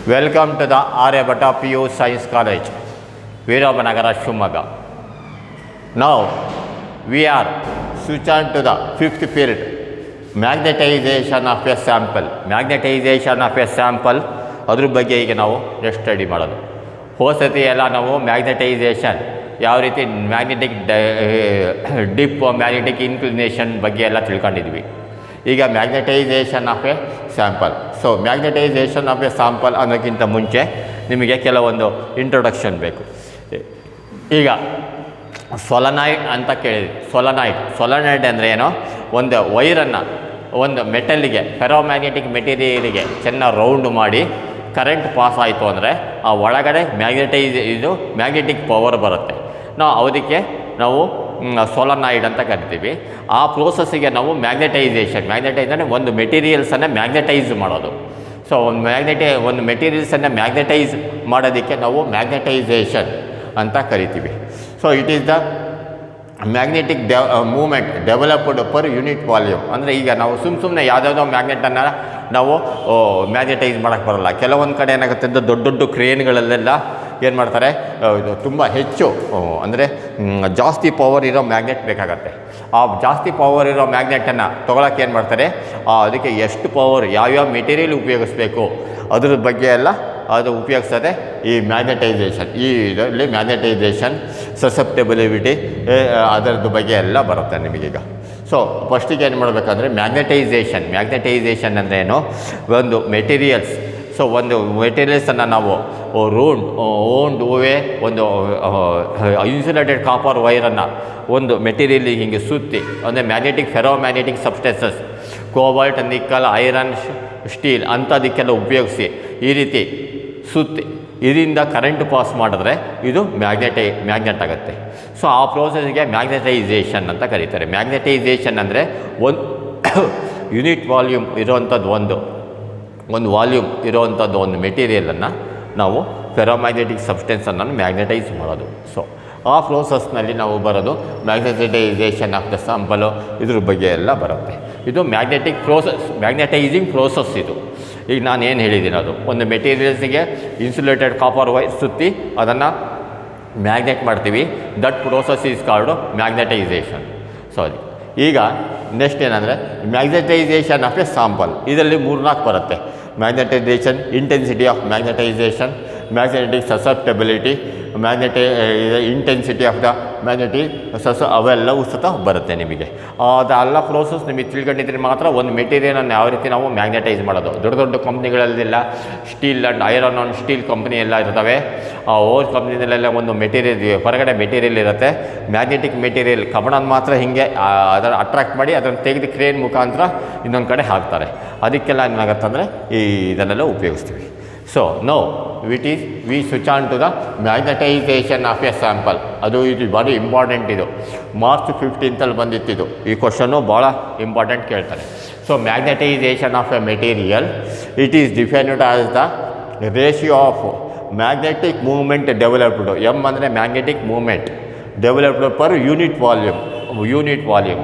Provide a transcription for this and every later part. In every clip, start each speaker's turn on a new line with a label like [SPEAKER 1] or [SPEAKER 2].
[SPEAKER 1] Welcome to the Aryabhatta PU Science College, Veeramanagara, Shumaga. Now we are switch on to the fifth period, magnetization of a sample. Magnetization of a sample ಅದ್ರ ಬಗ್ಗೆ ಈಗ ನಾವು next study ಮಾಡೋದು. ಹೋಸತಿ ಎಲ್ಲ ನಾವು magnetisation ಯಾವ ರೀತಿ magnetic drip magnetic inclination ಬಗ್ಗೆ ಎಲ್ಲ ತಿಳ್ಕೊಂಡಿದ್ವಿ. ಈಗ magnetization of a sample. So magnetization of a sample ಅನ್ನೋಕ್ಕಿಂತ ಮುಂಚೆ ನಿಮಗೆ ಕೆಲವೊಂದು ಇಂಟ್ರೊಡಕ್ಷನ್ ಬೇಕು. ಈಗ ಸೊಲನಾಯ್ಡ್ ಅಂತ ಕೇಳಿದ್ವಿ. ಸೊಲನಾಯ್ಡ್ ಅಂದರೆ ಏನೋ ಒಂದು ವೈರನ್ನು ಒಂದು ಮೆಟಲ್ಲಿಗೆ ಫೆರೋಮ್ಯಾಗ್ನೆಟಿಕ್ ಮೆಟೀರಿಯಲಿಗೆ ಚೆನ್ನಾಗಿ ರೌಂಡ್ ಮಾಡಿ ಕರೆಂಟ್ ಪಾಸ್ ಆಯಿತು ಅಂದರೆ ಆ ಒಳಗಡೆ ಮ್ಯಾಗ್ನೆಟಿಕ್ ಪವರ್ ಬರುತ್ತೆ. ಅದಕ್ಕೆ ನಾವು ಸೊಲನಾಯ್ಡ್ ಅಂತ ಕರಿತೀವಿ. ಆ ಪ್ರೋಸೆಸ್ಸಿಗೆ ನಾವು ಮ್ಯಾಗ್ನೆಟೈಸ್ ಅಂದರೆ ಒಂದು ಮೆಟೀರಿಯಲ್ಸನ್ನು ಮ್ಯಾಗ್ನೆಟೈಸ್ ಮಾಡೋದು. ಸೊ ಒಂದು ಮೆಟೀರಿಯಲ್ಸನ್ನು ಮ್ಯಾಗ್ನೆಟೈಸ್ ಮಾಡೋದಕ್ಕೆ ನಾವು ಮ್ಯಾಗ್ನೆಟೈಸೇಷನ್ ಅಂತ ಕರಿತೀವಿ. So it is the magnetic moment developed per unit volume. ಅಂದರೆ ಈಗ ನಾವು ಸುಮ್ಮನೆ ಯಾವುದಾವುದೋ ಮ್ಯಾಗ್ನೆಟನ್ನು ನಾವು ಮ್ಯಾಗ್ನೆಟೈಸ್ ಮಾಡೋಕ್ಕೆ ಬರೋಲ್ಲ. ಕೆಲವೊಂದು ಕಡೆ ಏನಾಗುತ್ತೆ ಅಂದರೆ ದೊಡ್ಡ ದೊಡ್ಡ ಕ್ರೇನ್ಗಳಲ್ಲೆಲ್ಲ ಏನು ಮಾಡ್ತಾರೆ, ತುಂಬ ಹೆಚ್ಚು ಅಂದರೆ ಜಾಸ್ತಿ ಪವರ್ ಇರೋ ಮ್ಯಾಗ್ನೆಟ್ ಬೇಕಾಗತ್ತೆ. ಆ ಜಾಸ್ತಿ ಪವರ್ ಇರೋ ಮ್ಯಾಗ್ನೆಟನ್ನು ತೊಗೊಳಕ್ಕೆ ಏನು ಮಾಡ್ತಾರೆ, ಅದಕ್ಕೆ ಎಷ್ಟು ಪವರ್ ಯಾವ್ಯಾವ ಮೆಟೀರಿಯಲ್ ಉಪಯೋಗಿಸ್ಬೇಕು ಅದ್ರ ಬಗ್ಗೆ ಎಲ್ಲ ಅದು ಉಪಯೋಗಿಸ್ತದೆ ಈ ಮ್ಯಾಗ್ನೆಟೈಸೇಷನ್. ಈ ಇದರಲ್ಲಿ ಮ್ಯಾಗ್ನೆಟೈಸೇಷನ್, ಸಸೆಪ್ಟಬಿಲಿಟಿ ಅದರದ್ದು ಬಗ್ಗೆ ಎಲ್ಲ ಬರುತ್ತೆ ನಿಮಗೀಗ. ಸೊ ಫಸ್ಟಿಗೆ ಏನು ಮಾಡಬೇಕಂದ್ರೆ ಮ್ಯಾಗ್ನೆಟೈಸೇಷನ್ ಅಂದರೆ ಏನು, ಒಂದು ಮೆಟೀರಿಯಲ್ಸ್. ಸೊ ಒಂದು ಮೆಟೀರಿಯಲ್ಸನ್ನು ನಾವು ಒಂದು ಇನ್ಸುಲೇಟೆಡ್ ಕಾಪರ್ ವೈರನ್ನು ಒಂದು ಮೆಟೀರಿಯಲ್ ಹೀಗೆ ಸುತ್ತಿ, ಅಂದರೆ ferromagnetic substances, cobalt, nickel, iron, steel ಅಂಥದಕ್ಕೆಲ್ಲ ಉಪಯೋಗಿಸಿ ಈ ರೀತಿ ಸುತ್ತಿ ಇದರಿಂದ ಕರೆಂಟ್ ಪಾಸ್ ಮಾಡಿದ್ರೆ ಇದು ಮ್ಯಾಗ್ನೆಟ್ ಆಗುತ್ತೆ. ಸೊ ಆ ಪ್ರೋಸೆಸ್ಗೆ ಮ್ಯಾಗ್ನೆಟೈಸೇಷನ್ ಅಂತ ಕರೀತಾರೆ. ಮ್ಯಾಗ್ನೆಟೈಸೇಷನ್ ಅಂದರೆ ಒಂದು ಯೂನಿಟ್ ವಾಲ್ಯೂಮ್ ಇರೋವಂಥದ್ದು ಒಂದು ವಾಲ್ಯೂಮ್ ಇರೋವಂಥದ್ದು ಒಂದು ಮೆಟೀರಿಯಲನ್ನು ನಾವು ಫೆರೋಮ್ಯಾಗ್ನೆಟಿಕ್ ಸಬ್ಸ್ಟೆನ್ಸನ್ನು ಮ್ಯಾಗ್ನೆಟೈಸ್ ಮಾಡೋದು. ಸೊ ಆ ಪ್ರೋಸೆಸ್ನಲ್ಲಿ ನಾವು ಬರೋದು ಮ್ಯಾಗ್ನೆಟೈಸೇಷನ್ ಆಫ್ ದ ಸ್ಯಾಂಪಲು, ಇದ್ರ ಬಗ್ಗೆ ಎಲ್ಲ ಬರುತ್ತೆ. ಇದು ಮ್ಯಾಗ್ನೆಟೈಸಿಂಗ್ ಪ್ರೋಸೆಸ್ ಇದು. ಈಗ ನಾನು ಏನು ಹೇಳಿದ್ದೀನಿ, ಅದು ಒಂದು ಮೆಟೀರಿಯಲ್ಸಿಗೆ ಇನ್ಸುಲೇಟೆಡ್ ಕಾಪರ್ ವೈರ್ ಸುತ್ತಿ ಅದನ್ನು ಮ್ಯಾಗ್ನೆಟ್ ಮಾಡ್ತೀವಿ. That process is called magnetisation. ಈಗ ನೆಕ್ಸ್ಟ್ ಏನಂದರೆ ಮ್ಯಾಗ್ನೆಟೈಸೇಷನ್ ಆಫ್ ಎ ಸ್ಯಾಂಪಲ್. ಇದರಲ್ಲಿ 3-4 ಬರುತ್ತೆ. Magnetisation, intensity of magnetisation, magnetic susceptibility, intensity of the magnetic ಅವೆಲ್ಲವೂ ಸಹ ಬರುತ್ತೆ ನಿಮಗೆ. ಅದೆಲ್ಲ ಪ್ರೋಸೆಸ್ ನಿಮಗೆ ತಿಳ್ಕೊಂಡಿದ್ರೆ ಮಾತ್ರ ಒಂದು ಮೆಟೀರಿಯಲನ್ನು ಯಾವ ರೀತಿ ನಾವು ಮ್ಯಾಗ್ನೆಟೈಸ್ ಮಾಡೋದು. ದೊಡ್ಡ ಕಂಪ್ನಿಗಳಲ್ಲೆಲ್ಲ steel and iron and steel company ಎಲ್ಲ ಇರ್ತವೆ. ಆ ಕಂಪ್ನಿನಲ್ಲೆಲ್ಲ ಒಂದು ಹೊರಗಡೆ ಮೆಟೀರಿಯಲ್ ಇರುತ್ತೆ. ಮ್ಯಾಗ್ನೆಟಿಕ್ ಮೆಟೀರಿಯಲ್ ಕಬ್ಬಣನ ಮಾತ್ರ ಹೀಗೆ ಅದನ್ನು ಅಟ್ರಾಕ್ಟ್ ಮಾಡಿ ಅದನ್ನು ತೆಗೆದು ಕ್ರೇನ್ ಮುಖಾಂತರ ಇನ್ನೊಂದು ಕಡೆ ಹಾಕ್ತಾರೆ. ಅದಕ್ಕೆಲ್ಲ ಏನಾಗುತ್ತೆ ಅಂದರೆ ಇದನ್ನೆಲ್ಲ ಉಪಯೋಗಿಸ್ತೀವಿ. So we switch on to the magnetization of a sample. ಇದು ಭಾರಿ ಇಂಪಾರ್ಟೆಂಟ್. ಇದು ಮಾರ್ಚ್ 15 ಬಂದಿತ್ತಿದು. ಈ ಕ್ವಶನ್ನು ಭಾಳ ಇಂಪಾರ್ಟೆಂಟ್ ಕೇಳ್ತಾರೆ. So magnetization of a material, it is defined as the ratio of magnetic movement developed. M ಅಂದರೆ magnetic movement developed per unit volume.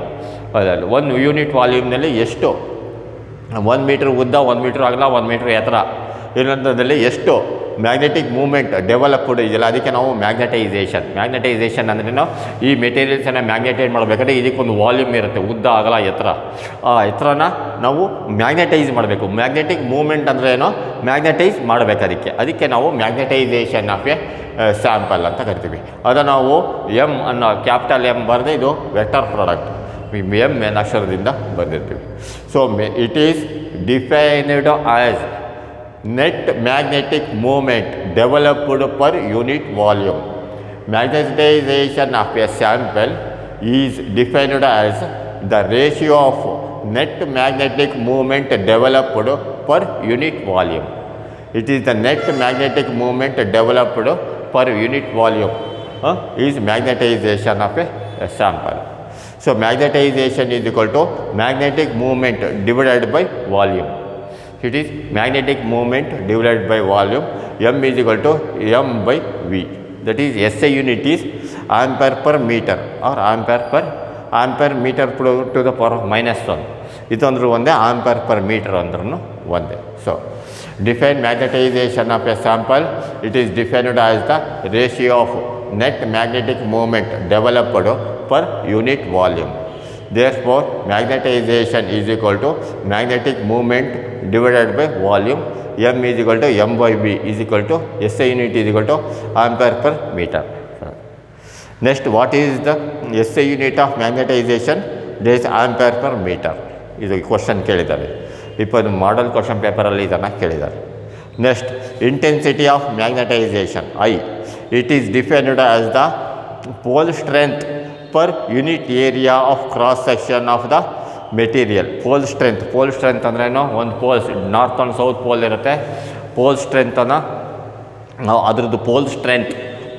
[SPEAKER 1] ಅದಲ್ಲ, ಒಂದು unit ವಾಲ್ಯೂಮ್ನಲ್ಲಿ ಎಷ್ಟು 1 ಮೀಟ್ರ್ ಉದ್ದ, 1 ಮೀಟ್ರ್ ಅಗಲ, 1 ಮೀಟ್ರ್ ಎತ್ತರ ಇರೋಂಥದ್ದಲ್ಲಿ ಎಷ್ಟು ಮ್ಯಾಗ್ನೆಟಿಕ್ ಮೂವ್ಮೆಂಟ್ ಡೆವಲಪ್ಡ್ ಇದೆಯಲ್ಲ, ಅದಕ್ಕೆ ನಾವು ಮ್ಯಾಗ್ನೆಟೈಸೇಷನ್ ಅಂದ್ರೇನು, ಈ ಮೆಟೀರಿಯಲ್ಸನ್ನು ಮ್ಯಾಗ್ನೆಟೈಸ್ ಮಾಡಬೇಕಾದ್ರೆ ಇದಕ್ಕೊಂದು ವಾಲ್ಯೂಮ್ ಇರುತ್ತೆ, ಉದ್ದ ಅಗಲ ಎತ್ತರ. ಆ ಎತ್ತರನ ನಾವು ಮ್ಯಾಗ್ನೆಟೈಸ್ ಮಾಡಬೇಕು. ಮ್ಯಾಗ್ನೆಟಿಕ್ ಮೂವ್ಮೆಂಟ್ ಅಂದರೆ ಏನೋ ಮ್ಯಾಗ್ನೆಟೈಸ್ ಮಾಡಬೇಕು. ಅದಕ್ಕೆ ನಾವು ಮ್ಯಾಗ್ನೆಟೈಸೇಷನ್ ಆಫ್ ಎ ಸ್ಯಾಂಪಲ್ ಅಂತ ಕರಿತೀವಿ. ಅದನ್ನು ನಾವು ಎಮ್ ಅನ್ನೋ ಕ್ಯಾಪಿಟಲ್ ಎಮ್ ಬರೆದು ಇದು ವೆಕ್ಟರ್ ಪ್ರಾಡಕ್ಟ್ ಎಮ್ ಅಕ್ಷರದಿಂದ ಬರೆದಿರ್ತೀವಿ. So it is defined as net magnetic moment developed per unit volume. Magnetization of a sample is defined as the ratio of net magnetic moment developed per unit volume. It is the net magnetic moment developed per unit volume is magnetization of a sample. So magnetization is equal to magnetic moment divided by volume. It is magnetic moment divided by volume. M is equal to M by V. That is SI unit is ampere per meter or ampere meter to the power of -1. ಇದೊಂದ್ರೂ ಒಂದೇ, ಆಂಪರ್ per metre ಅಂದ್ರೂ ಒಂದೇ. So Define magnetization of a sample. It is defined as the ratio of net magnetic moment developed per unit volume. Therefore, magnetization is equal to magnetic moment divided by volume. M is equal to M by B is equal to SI unit is equal to ampere per meter. Next, what is the SI unit of magnetization? This is ampere per meter. ಇದು question ಕೇಳಿದ್ದಾರೆ. ಇದು model question ಪೇಪರಲ್ಲಿ ಇದನ್ನು ಕೇಳಿದ್ದಾರೆ. Next, intensity of magnetization I. It is defined as the pole strength per unit area of cross section of the material. Pole strength ಅಂದ್ರೇನು? ಒಂದು poles north and south pole ಇರುತ್ತೆ. Pole ಸ್ಟ್ರೆಂತನ್ನು ನಾವು ಅದರದ್ದು pole strength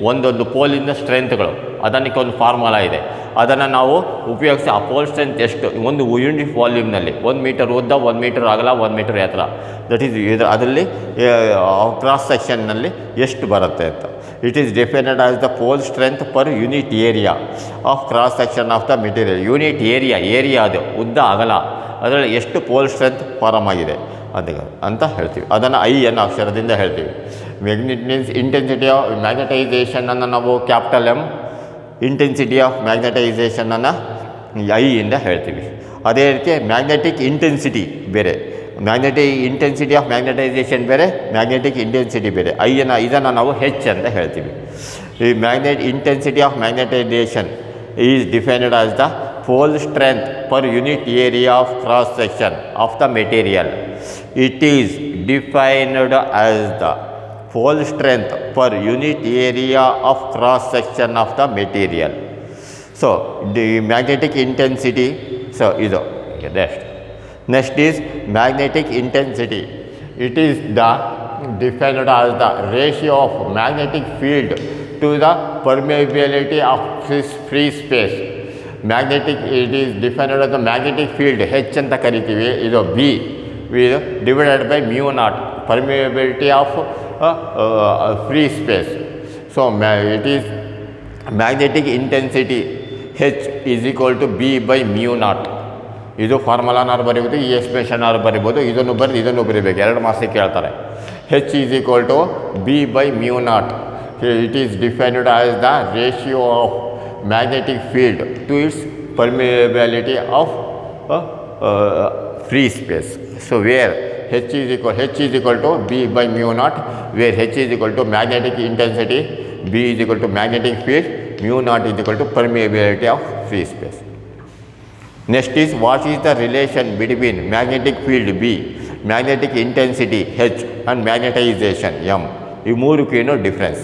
[SPEAKER 1] ಒಂದೊಂದು ಪೋಲಿಂದ ಸ್ಟ್ರೆಂತ್ಗಳು ಅದಕ್ಕೆ ಒಂದು formula ಇದೆ. ಅದನ್ನು ನಾವು ಉಪಯೋಗಿಸಿ ಆ ಪೋಲ್ ಸ್ಟ್ರೆಂತ್ ಎಷ್ಟು ಒಂದು ಯೂನಿಟ್ ವಾಲ್ಯೂಮ್ನಲ್ಲಿ 1 ಮೀಟರ್ ಉದ್ದ, 1 ಮೀಟರ್ ಅಗಲ, 1 ಮೀಟರ್ ಎತ್ತರ, ದಟ್ ಈಸ್ ಅದರಲ್ಲಿ ಕ್ರಾಸ್ ಸೆಕ್ಷನ್ನಲ್ಲಿ ಎಷ್ಟು ಬರುತ್ತೆ ಅಂತ. It is defined as the pole strength per unit area of cross section of the material. Unit area ಅದು ಉದ್ದ ಅಗಲ, ಅದರಲ್ಲಿ ಎಷ್ಟು ಪೋಲ್ ಸ್ಟ್ರೆಂತ್ ಫಾರಮ್ ಆಗಿದೆ ಅಂತ ಹೇಳ್ತೀವಿ. ಅದನ್ನು ಐ ಅನ್ನೋ ಅಕ್ಷರದಿಂದ ಹೇಳ್ತೀವಿ. ಮೀನ್ಸ್ ಇಂಟೆನ್ಸಿಟಿ ಆಫ್ ಮ್ಯಾಗ್ನೆಟೈಸೇಷನನ್ನು ನಾವು ಕ್ಯಾಪಿಟಲ್ ಎಮ್, ಇಂಟೆನ್ಸಿಟಿ ಆಫ್ ಮ್ಯಾಗ್ನೆಟೈಸೇಷನನ್ನು ಐಯಿಂದ ಹೇಳ್ತೀವಿ. ಅದೇ ರೀತಿ ಮ್ಯಾಗ್ನೆಟಿಕ್ ಇಂಟೆನ್ಸಿಟಿ ಬೇರೆ, ಮ್ಯಾಗ್ನೆಟಿಕ್ ಇಂಟೆನ್ಸಿಟಿ ಆಫ್ ಮ್ಯಾಗ್ನೆಟೈಸೇಷನ್ ಬೇರೆ, ಮ್ಯಾಗ್ನೆಟಿಕ್ ಇಂಟೆನ್ಸಿಟಿ ಬೇರೆ. ಇದನ್ನು ನಾವು ಹೆಚ್ ಅಂತ ಹೇಳ್ತೀವಿ. ಈ intensity of magnetisation is defined as the pole strength per unit area of cross section of the material. It is defined as the pole strength per unit area of cross section of the material. So the magnetic intensity, so idu next is magnetic intensity. It is the defined as the ratio of magnetic field to the permeability of free space. Magnetic, it is defined as the magnetic field H ಅಂತ ಕರಿತೀವಿ. ಇದು B divided by mu naught, permeability of free space. So it is magnetic intensity H is equal to B by mu naught. ಇದು ಫಾರ್ಮುಲಾನಾರು ಬರೀಬೋದು, ಈ ಎಕ್ಸ್ಪ್ರೆಷನ್ನಾರು ಬರಿಬೋದು. ಇದನ್ನು ಬರೀಬೇಕು, 2 ಮಾರ್ಕ್ಸಿಗೆ ಕೇಳ್ತಾರೆ. H is equal to B by mu naught. It is defined as the ratio of magnetic field to its permeability of free space. So where H is equal to B by mu naught, where H is equal to magnetic intensity, B is equal to magnetic field, mu naught is equal to permeability of free space. Next is, what is the relation between magnetic field B, magnetic intensity H and magnetization M? ಈ ಮೂರಕ್ಕೂ ಏನೋ difference.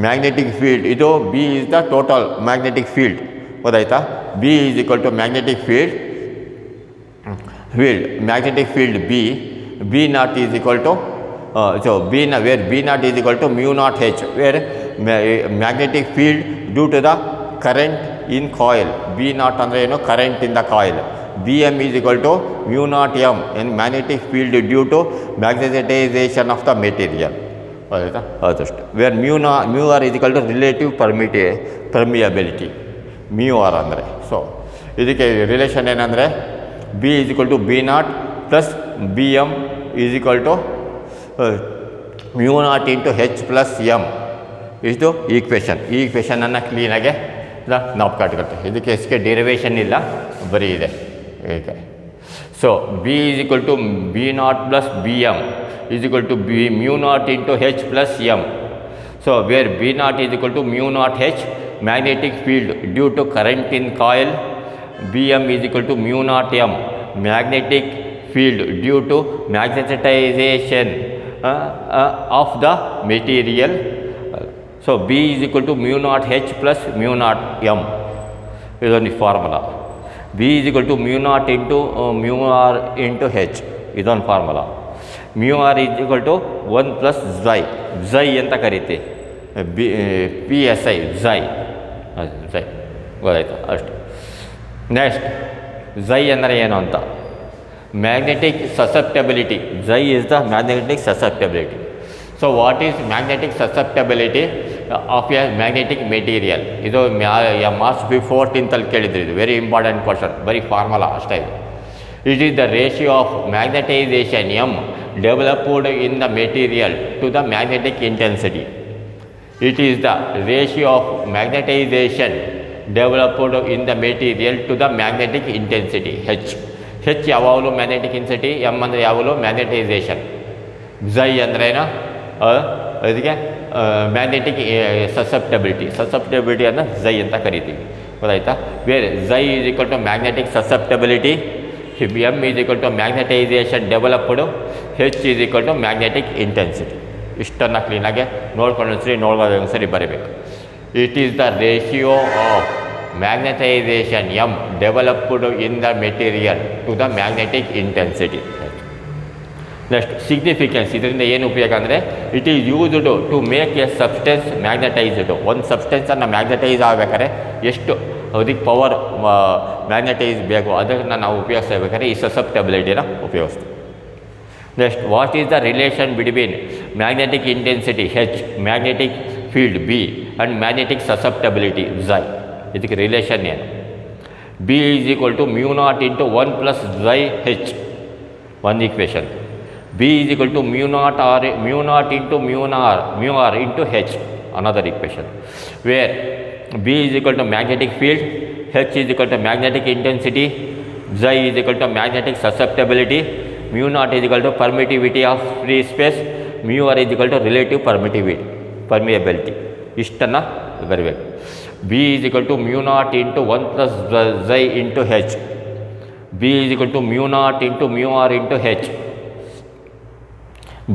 [SPEAKER 1] Magnetic field ಇದು B is the total magnetic field, ಗೊತ್ತಾಯ್ತಾ? B is equal to magnetic field magnetic field B naught is equal to where B naught is equal to mu naught H, where magnetic field due to the current in coil. B naught ಅಂದರೆ ಏನು? Current in the coil. B M is equal to mu naught M in magnetic field due to magnetization of the material. ಆಯಿತಾ? ಅದಷ್ಟು. Where mu r is equal to relative permeability, mu r ಅಂದರೆ. So ಇದಕ್ಕೆ relation ಏನಂದರೆ B is equal to B naught plus B M is equal to mu naught into H plus M. ಇದು equation. ಈ ಈಕ್ವೇಷನನ್ನು ಕ್ಲೀನಾಗೆ ನಾವು ಕಟ್ಕೊಳ್ತೀವಿ. ಇದಕ್ಕೆ S K derivation ಇಲ್ಲ, ಬರೀ ಇದೆ ಈಗ. So B is equal to B naught plus B M is equal to B mu naught into H plus M. So where B naught is equal to mu naught H, magnetic field due to current in coil. Bm is equal to mu naught M, magnetic field due to magnetization of the material. So B is equal to mu naught H plus mu naught M is on the formula. B is equal to mu naught into mu R into H is on formula. Mu r is equal to 1 plus xi ಅಂತ ಕರೀತಿ. P S I xi ಗೊತ್ತಾಯ್ತು ಅಷ್ಟು. Next, xi ಅಂದರೆ ಏನು ಅಂತ, magnetic susceptibility. xi is the magnetic susceptibility. So what is magnetic susceptibility of a magnetic material? ಇದು March 14th ಕೇಳಿದ್ರು. ಇದು very important question, ಬರೀ ಫಾರ್ಮುಲಾ ಅಷ್ಟೇ. ಇದು It is the ratio of magnetization M developed in the material to the magnetic intensity. It is the ratio of magnetization developed in the material to the magnetic intensity H. H ಯಾವಾಗಲೂ magnetic ಇನ್ಸಿಟಿ, M ಅಂದರೆ ಯಾವಾಗಲೂ magnetisation, ಝೈ ಅಂದ್ರೇನು ಅದಕ್ಕೆ magnetic susceptibility ಅನ್ನು ಝೈ ಅಂತ ಕರಿತೀವಿ. ಗೊತ್ತಾಯ್ತಾ? ಬೇರೆ chi is equal to magnetic susceptibility, M is equal to magnetization developed, H is equal to magnetic intensity. ಇಷ್ಟನ್ನು ಕ್ಲೀನಾಗಿ ನೋಡ್ಕೊಂಡು ಸರಿ ಬರೀಬೇಕು. It is the ratio of magnetization M developed in the material to the magnetic intensity. Next significance. ಇದರಿಂದ ಏನು ಉಪಯೋಗ ಅಂದರೆ it is used to make a substance magnetized. ಒಂದು ಸಬ್ಸ್ಟೆನ್ಸನ್ನು ಮ್ಯಾಗ್ನೆಟೈಸ್ ಆಗಬೇಕಾದ್ರೆ ಎಷ್ಟು ಅದಕ್ಕೆ ಪವರ್ ಮ್ಯಾಗ್ನೆಟೈಸ್ ಬೇಕು ಅದನ್ನು ನಾವು ಉಪಯೋಗಿಸಬೇಕಾದ್ರೆ ಈ ಸಸೆಪ್ಟಬಿಲಿಟಿನ ಉಪಯೋಗಿಸ್ತೀವಿ. Next, what is the relation between magnetic intensity H, magnetic field B and magnetic susceptibility chi? ಇದಕ್ಕೆ ರಿಲೇಷನ್ ಏನು? B is equal to μ0 into 1 plus chi H, ಒಂದು equation. B is equal to μ0 into μr into H, another equation, where B is equal to magnetic field, H is equal to magnetic intensity, Xi is equal to magnetic susceptibility, μ0 is equal to permittivity of free space, μr is equal to relative permeability. ಇಷ್ಟನ್ನು ಬರಬೇಕು. B is equal to μ0 into 1 plus Xi into H, B is equal to μ0 into μr into H,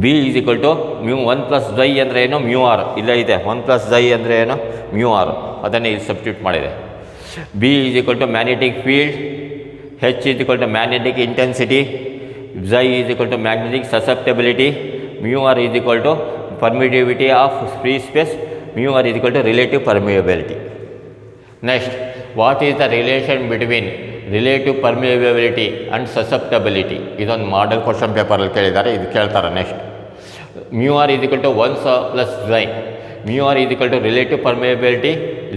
[SPEAKER 1] B is equal to 1 plus Xi ಅಂದರೆ ಏನು μr, ಇಲ್ಲ ಇದೆ 1 plus Xi ಅಂದರೆ ಏನು μr, ಅದನ್ನೇ ಇದು ಸಬ್ಸ್ಟಿಟ್ಯೂಟ್ ಮಾಡಿದೆ. B is equal to magnetic field, H is equal to magnetic intensity, Xi is equal to magnetic susceptibility, μr is equal to permittivity of free space, μr is equal to relative permeability. Next, what is the relation between relative permeability and susceptibility? ಇದೊಂದು model question ಪೇಪರಲ್ಲಿ ಕೇಳಿದ್ದಾರೆ, ಇದು ಕೇಳ್ತಾರೆ. Next, μr is equal to 1 plus Xi, μr is equal to relative permeability,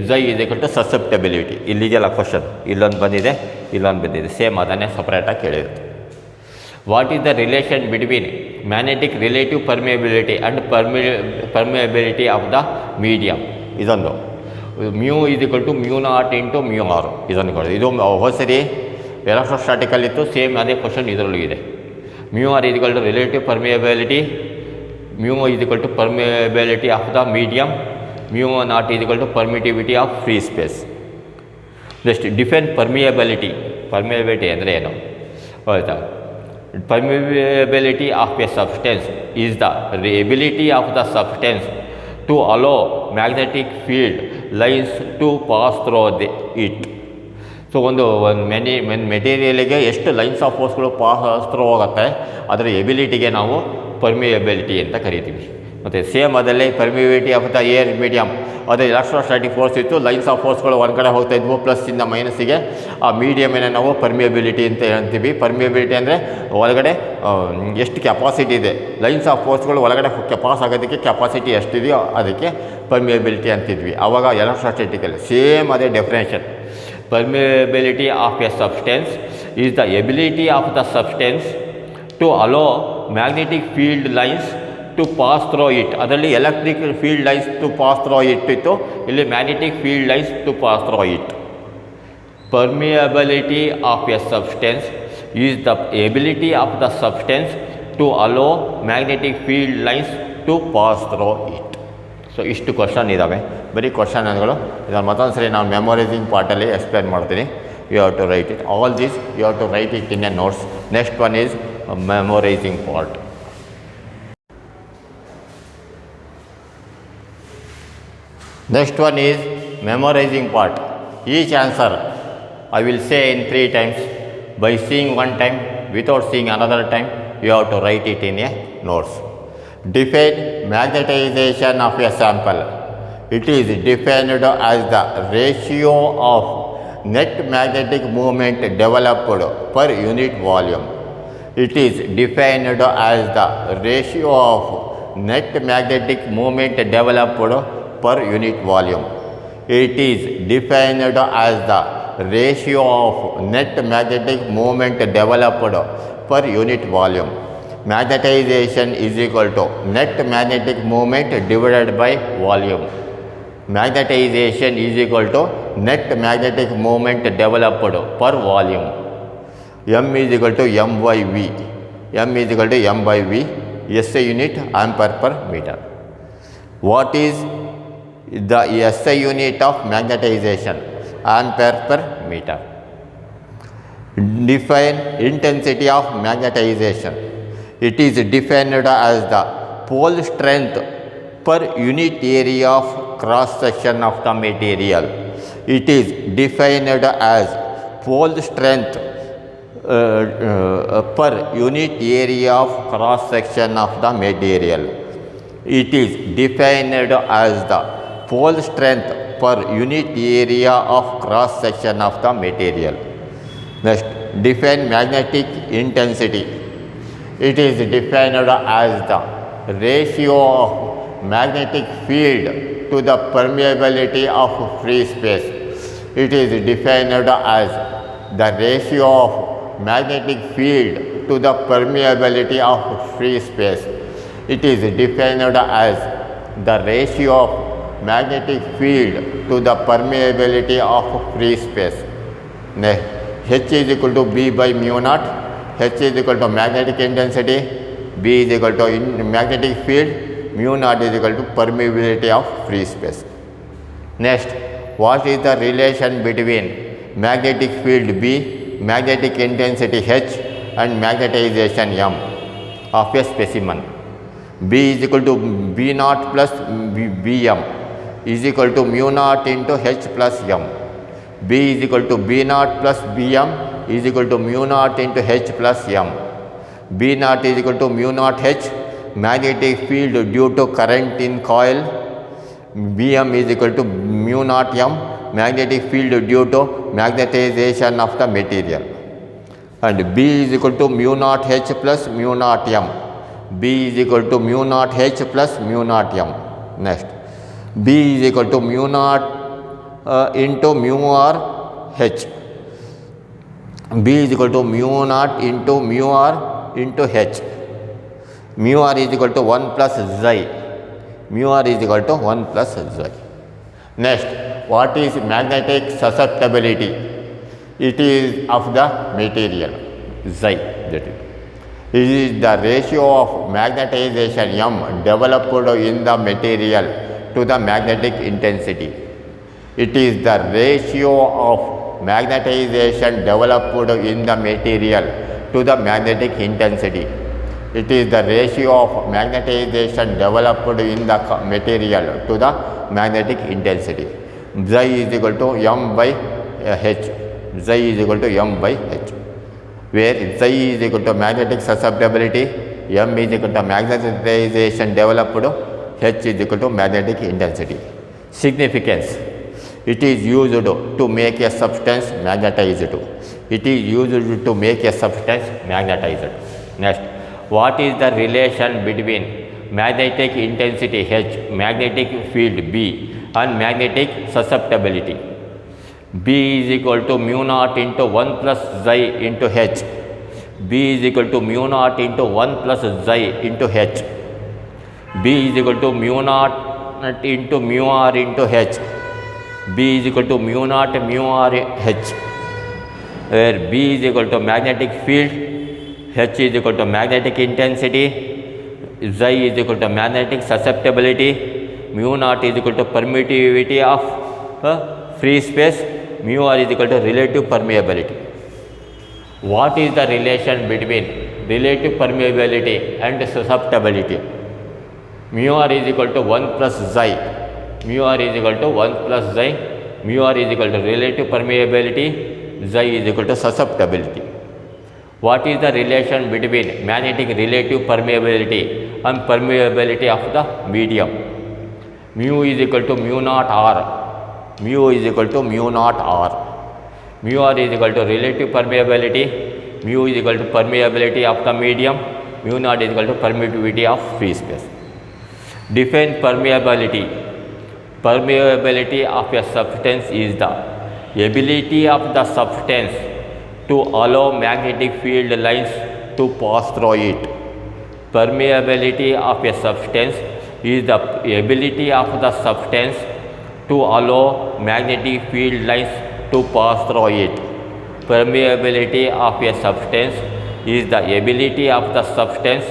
[SPEAKER 1] Xi is equal to susceptibility. ಇಲ್ಲಿಗೆಲ್ಲ question ಇಲ್ಲೊಂದು ಬಂದಿದೆ, ಇಲ್ಲೊಂದು ಬಂದಿದೆ, ಸೇಮ್ ಅದನ್ನೇ ಸಪ್ರೇಟಾಗಿ ಕೇಳಿರುತ್ತೆ. What is the relation between magnetic relative permeability and permeability of the medium? ಇದೊಂದು μ is equal to μ0 into μr, ಇದನ್ನು ಕೊಡೋದು. ಇದು ಹೊಸರಿ ಎಲೆಕ್ಟ್ರೋಸ್ಟಾಟಿಕಲ್ಲಿತ್ತು, ಸೇಮ್ ಅದೇ ಕ್ವಶನ್ ಇದರಲ್ಲೂ ಇದೆ. μr is equal to relative permeability, μ is equal to permeability of the medium, μ0 is equal to permittivity of free space. Next, define permeability. permeability ಅಂದರೆ ಏನು ಆಯಿತಾ? Permeability of a substance is the ability of the substance to allow magnetic field lines to pass through it. So ಒಂದು ಮೆಟೀರಿಯಲಿಗೆ ಎಷ್ಟು lines of ಫೋರ್ಸ್ಗಳು pass through ಹೋಗುತ್ತೆ, ಅದರ ಎಬಿಲಿಟಿಗೆ ನಾವು permeability ಅಂತ ಕರಿತೀವಿ. ಮತ್ತು ಸೇಮ್ ಅದರಲ್ಲಿ permeability of the air medium, ಅದು ಎಲೆಕ್ಟ್ರೋಸ್ಟಾಟಿಕ್ ಫೋರ್ಸ್ ಇತ್ತು, ಲೈನ್ಸ್ ಆಫ್ ಫೋರ್ಸ್ಗಳು ಒಂದು ಕಡೆ ಹೋಗ್ತಾ ಇದ್ವು ಪ್ಲಸ್ಸಿಂದ ಮೈನಸ್ಸಿಗೆ. ಆ ಮೀಡಿಯಮನ್ನು ನಾವು ಪರ್ಮಿಯಬಿಲಿಟಿ ಅಂತ ಹೇಳ್ತೀವಿ. ಪರ್ಮಿಯಬಿಲಿಟಿ ಅಂದರೆ ಒಳಗಡೆ ಎಷ್ಟು ಕೆಪಾಸಿಟಿ ಇದೆ, ಲೈನ್ಸ್ ಆಫ್ ಫೋರ್ಸ್ಗಳು ಒಳಗಡೆ ಪಾಸ್ ಆಗೋದಕ್ಕೆ ಕೆಪಾಸಿಟಿ ಎಷ್ಟಿದೆಯೋ ಅದಕ್ಕೆ ಪರ್ಮಿಯಬಿಲಿಟಿ ಅಂತಿದ್ವಿ. ಆವಾಗ ಎಲೆಕ್ಟ್ರೋಸ್ಟಾಟಿಕಲ್ಲಿ ಸೇಮ್ ಅದೇ definition. Permeability of a substance is the ability of the substance to allow magnetic field lines to pass through it. ಅದರಲ್ಲಿ electric field lines to pass through it ಇತ್ತು, ಇಲ್ಲಿ magnetic field lines to pass through it. Permeability of a substance is the ability of the substance to allow magnetic field lines to pass through it. So ಇಷ್ಟು question ಇದ್ದಾವೆ, ಬರೀ ಕ್ವಶನ್ಗಳು. ಇದನ್ನು ಮತ್ತೊಂದು ಸರಿ ನಾನು ಮೆಮೊರೈಸಿಂಗ್ ಪಾರ್ಟಲ್ಲಿ ಎಕ್ಸ್ಪ್ಲೇನ್ ಮಾಡ್ತೀನಿ. You have to write it all this, you have to write it in a notes. Next one is memorising part. Next one is memorizing part. Each answer I will say in 3 times. By seeing one time, without seeing another time, you have to write it in a notes. Define magnetization of a sample. It is defined as the ratio of net magnetic moment developed per unit volume. It is defined as the ratio of net magnetic moment developed per unit volume. It is defined as the ratio of net magnetic moment developed per unit volume. Magnetization is equal to net magnetic moment divided by volume. Magnetization is equal to net magnetic moment developed per volume. M is equal to M by V. M is equal to M by V. SI unit ampere per meter. What is the SI unit of magnetization? Ampere per meter. Define intensity of magnetization. It is defined as the pole strength per unit area of cross section of the material. It is defined as pole strength per unit area of cross section of the material. It is defined as the pole strength per unit area of cross section of the material. Next, define magnetic intensity. It is defined as the ratio of magnetic field to the permeability of free space. It is defined as the ratio of magnetic field to the permeability of free space. It is defined as the ratio of magnetic field to the permeability of free space. Next, H is equal to B by mu naught. H is equal to magnetic intensity. B is equal to magnetic field. Mu naught is equal to permeability of free space. Next, what is the relation between magnetic field B, magnetic intensity H and magnetization M of a specimen? B is equal to B naught plus Bm is equal to mu naught into H plus M. B is equal to B naught plus Bm is equal to mu naught into H plus M. B naught is equal to mu naught H, magnetic field due to current in coil. Bm is equal to mu naught M, magnetic field due to magnetization of the material. And B is equal to mu naught H plus mu naught M. B is equal to mu naught H plus mu naught M. Next, B is equal to mu naught into mu r H. B is equal to mu naught into mu r into H. Mu r is equal to 1 plus xi. Mu r is equal to 1 plus xi. Next, what is magnetic susceptibility? It is of the material xi. That is. It is the ratio of magnetization M developed in the material to the magnetic intensity. It is the ratio of magnetization developed in the material to the magnetic intensity. It is the ratio of magnetization developed in the material to the magnetic intensity. Xi is equal to M by H. Xi is equal to M by H. Where Xi is equal to magnetic susceptibility, M is equal to magnetization developed, H is equal to magnetic intensity. Significance. It is used to make a substance magnetized. It is used to make a substance magnetized. Next, what is the relation between magnetic intensity H, magnetic field B and magnetic susceptibility? B is equal to mu naught into 1 plus xi into H. B is equal to mu naught into 1 plus xi into H. B is equal to mu naught into mu r into H. B is equal to mu naught mu r H, where B is equal to magnetic field, H is equal to magnetic intensity, xi is equal to magnetic susceptibility, mu naught is equal to permittivity of free space, mu r is equal to relative permeability. What is the relation between relative permeability and susceptibility? Mu r is equal to 1 plus xi. Mu r is equal to 1 plus xi. Mu r is equal to relative permeability. Xi is equal to susceptibility. What is the relation between magnetic relative permeability and permeability of the medium? Mu is equal to mu naught r. Mu is equal to mu naught r. Mu r is equal to relative permeability. Mu is equal to permeability of the medium. Mu naught is equal to permittivity of free space. Define permeability. Permeability of a substance is the ability of the substance to allow magnetic field lines to pass through it. Permeability of a substance is the ability of the substance to allow magnetic field lines to pass through it. Permeability of a substance is the ability of the substance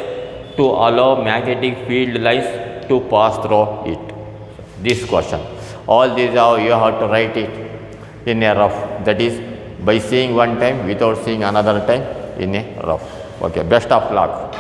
[SPEAKER 1] to allow magnetic field lines to pass through it. This question, all these are you have to write it in a rough, that is by seeing one time without seeing another time in a rough. Okay, best of luck.